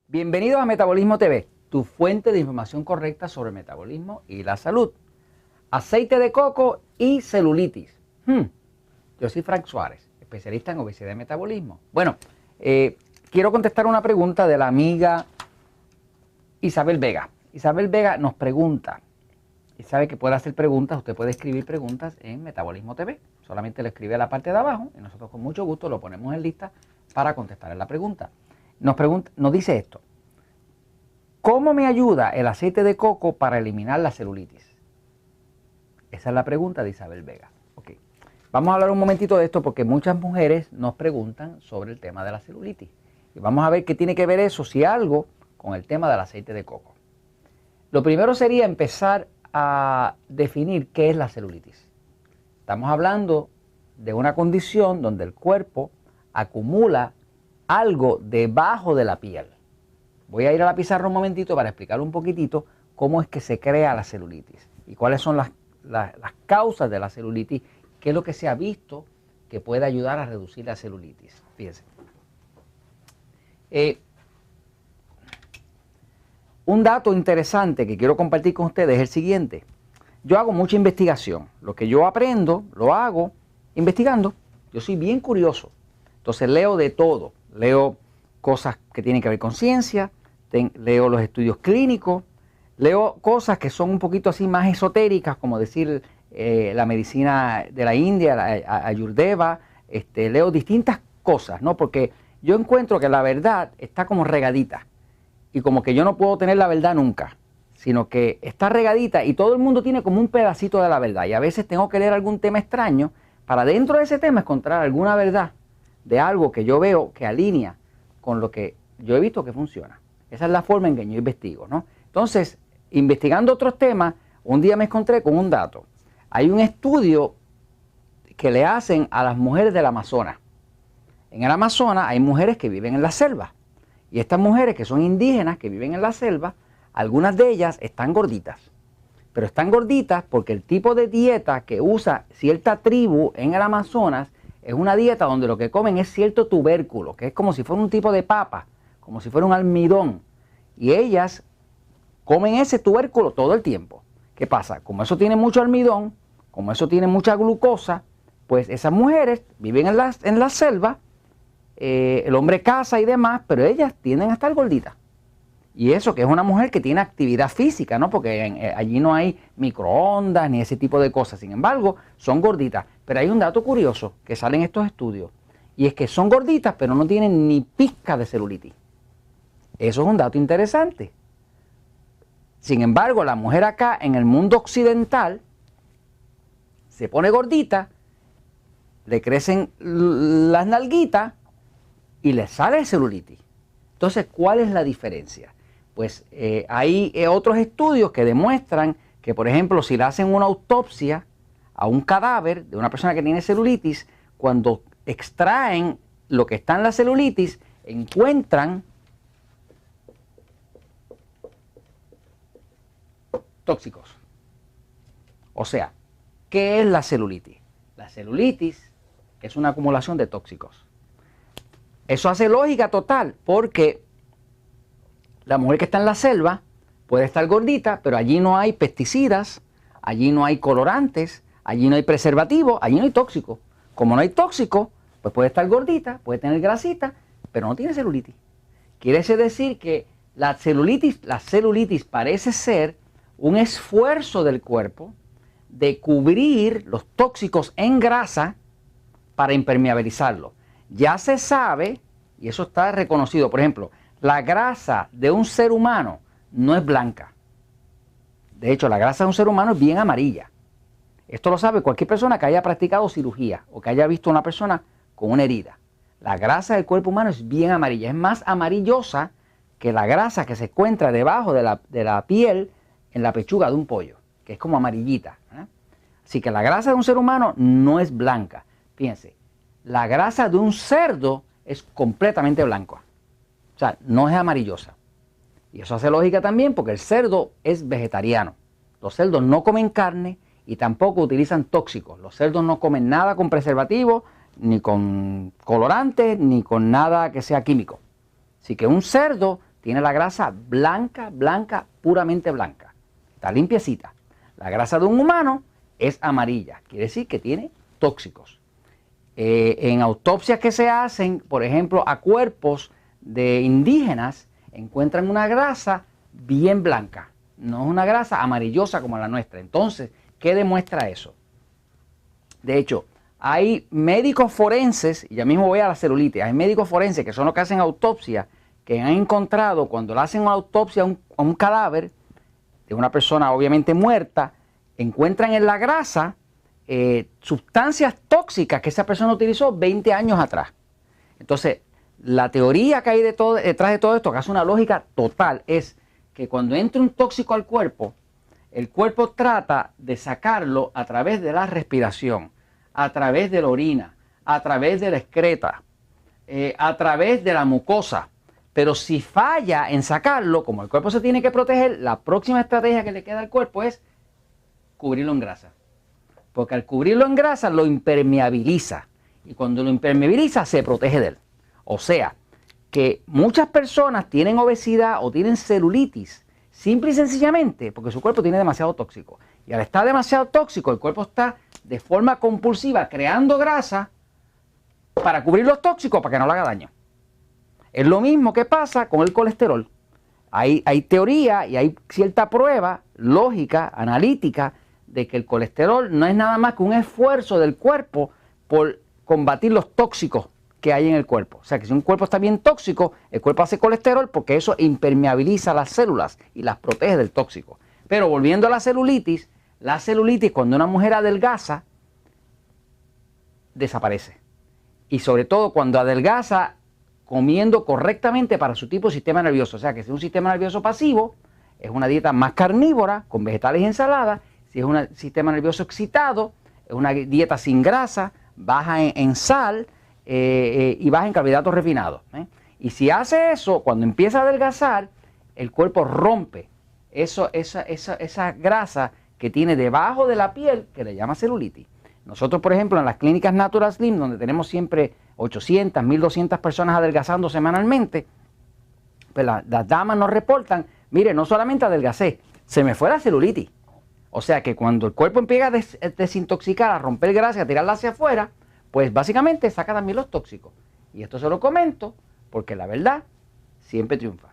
Bienvenidos a Metabolismo TV, tu fuente de información correcta sobre el metabolismo y la salud. Aceite de coco y celulitis. Yo soy Frank Suárez, especialista en obesidad y metabolismo. Bueno, quiero contestar una pregunta de la amiga Isabel Vega. Isabel Vega nos pregunta, y sabe que puede hacer preguntas, usted puede escribir preguntas en Metabolismo TV. Solamente le escribe a la parte de abajo y nosotros con mucho gusto lo ponemos en lista para contestar la pregunta. Nos dice esto: ¿cómo me ayuda el aceite de coco para eliminar la celulitis? Esa es la pregunta de Isabel Vega. Okay. Vamos a hablar un momentito de esto porque muchas mujeres nos preguntan sobre el tema de la celulitis. Y vamos a ver qué tiene que ver eso, si algo, con el tema del aceite de coco. Lo primero sería empezar a definir qué es la celulitis. Estamos hablando de una condición donde el cuerpo acumula algo debajo de la piel. Voy a ir a la pizarra un momentito para explicar un poquitito cómo es que se crea la celulitis y cuáles son las causas de la celulitis, qué es lo que se ha visto que puede ayudar a reducir la celulitis. Fíjense. Un dato interesante que quiero compartir con ustedes es el siguiente. Yo hago mucha investigación. Lo que yo aprendo, lo hago investigando. Yo soy bien curioso. Entonces leo de todo. Leo cosas que tienen que ver con ciencia, leo los estudios clínicos, leo cosas que son un poquito así más esotéricas, como decir la medicina de la India, la Ayurveda, leo distintas cosas, ¿no? Porque yo encuentro que la verdad está como regadita y como que yo no puedo tener la verdad nunca, sino que está regadita y todo el mundo tiene como un pedacito de la verdad y a veces tengo que leer algún tema extraño para dentro de ese tema encontrar alguna verdad de algo que yo veo que alinea con lo que yo he visto que funciona. Esa es la forma en que yo investigo, ¿no? Entonces, investigando otros temas, un día me encontré con un dato. Hay un estudio que le hacen a las mujeres del Amazonas. En el Amazonas hay mujeres que viven en la selva. Y estas mujeres que son indígenas, que viven en la selva, algunas de ellas están gorditas. Pero están gorditas porque el tipo de dieta que usa cierta tribu en el Amazonas es una dieta donde lo que comen es cierto tubérculo, que es como si fuera un tipo de papa, como si fuera un almidón. Y ellas comen ese tubérculo todo el tiempo. ¿Qué pasa? Como eso tiene mucho almidón, como eso tiene mucha glucosa, pues esas mujeres viven en la selva, el hombre caza y demás, pero ellas tienden a estar gorditas. Y eso que es una mujer que tiene actividad física, ¿no? Porque allí no hay microondas ni ese tipo de cosas. Sin embargo, son gorditas. Pero hay un dato curioso que sale en estos estudios. Y es que son gorditas, pero no tienen ni pizca de celulitis. Eso es un dato interesante. Sin embargo, la mujer acá en el mundo occidental se pone gordita, le crecen las nalguitas y le sale celulitis. Entonces, ¿cuál es la diferencia? Pues hay otros estudios que demuestran que, por ejemplo, si le hacen una autopsia a un cadáver de una persona que tiene celulitis, cuando extraen lo que está en la celulitis, encuentran tóxicos. O sea, ¿qué es la celulitis? La celulitis es una acumulación de tóxicos. Eso hace lógica total, porque la mujer que está en la selva puede estar gordita, pero allí no hay pesticidas, allí no hay colorantes, allí no hay preservativos, allí no hay tóxicos. Como no hay tóxicos, pues puede estar gordita, puede tener grasita, pero no tiene celulitis. Quiere decir que la celulitis parece ser un esfuerzo del cuerpo de cubrir los tóxicos en grasa para impermeabilizarlo. Ya se sabe, y eso está reconocido, por ejemplo, la grasa de un ser humano no es blanca. De hecho, la grasa de un ser humano es bien amarilla. Esto lo sabe cualquier persona que haya practicado cirugía o que haya visto a una persona con una herida. La grasa del cuerpo humano es bien amarilla, es más amarillosa que la grasa que se encuentra debajo de la piel en la pechuga de un pollo, que es como amarillita. Así que la grasa de un ser humano no es blanca. Fíjense, la grasa de un cerdo es completamente blanca. O sea, no es amarillosa. Y eso hace lógica también porque el cerdo es vegetariano. Los cerdos no comen carne y tampoco utilizan tóxicos. Los cerdos no comen nada con preservativos, ni con colorantes, ni con nada que sea químico. Así que un cerdo tiene la grasa blanca, blanca, puramente blanca. Está limpiecita. La grasa de un humano es amarilla, quiere decir que tiene tóxicos. En autopsias que se hacen, por ejemplo, a cuerpos de indígenas, encuentran una grasa bien blanca, no es una grasa amarillosa como la nuestra. Entonces, ¿qué demuestra eso? De hecho, hay médicos forenses, y ya mismo voy a la celulitis, hay médicos forenses que son los que hacen autopsia, que han encontrado cuando le hacen una autopsia a un cadáver de una persona obviamente muerta, encuentran en la grasa sustancias tóxicas que esa persona utilizó 20 años atrás. Entonces, la teoría que hay detrás de todo esto, que hace una lógica total, es que cuando entra un tóxico al cuerpo, el cuerpo trata de sacarlo a través de la respiración, a través de la orina, a través de la excreta, a través de la mucosa. Pero si falla en sacarlo, como el cuerpo se tiene que proteger, la próxima estrategia que le queda al cuerpo es cubrirlo en grasa. Porque al cubrirlo en grasa lo impermeabiliza. Y cuando lo impermeabiliza se protege de él. O sea, que muchas personas tienen obesidad o tienen celulitis simple y sencillamente porque su cuerpo tiene demasiado tóxico. Y al estar demasiado tóxico, el cuerpo está de forma compulsiva creando grasa para cubrir los tóxicos para que no le haga daño. Es lo mismo que pasa con el colesterol. Hay teoría y hay cierta prueba lógica, analítica, de que el colesterol no es nada más que un esfuerzo del cuerpo por combatir los tóxicos que hay en el cuerpo. O sea que si un cuerpo está bien tóxico, el cuerpo hace colesterol porque eso impermeabiliza las células y las protege del tóxico. Pero volviendo a la celulitis cuando una mujer adelgaza, desaparece. Y sobre todo cuando adelgaza comiendo correctamente para su tipo de sistema nervioso. O sea que si es un sistema nervioso pasivo, es una dieta más carnívora, con vegetales y ensaladas. Si es un sistema nervioso excitado, es una dieta sin grasa, baja en sal y baja en carbohidratos refinados. Y si hace eso, cuando empieza a adelgazar, el cuerpo rompe esa grasa que tiene debajo de la piel, que le llama celulitis. Nosotros, por ejemplo, en las clínicas Natural Slim, donde tenemos siempre 800, 1200 personas adelgazando semanalmente, pues las damas nos reportan, mire, no solamente adelgacé, se me fue la celulitis. O sea que cuando el cuerpo empieza a desintoxicar, a romper grasa, a tirarla hacia afuera, pues básicamente saca también los tóxicos. Y esto se lo comento porque la verdad siempre triunfa.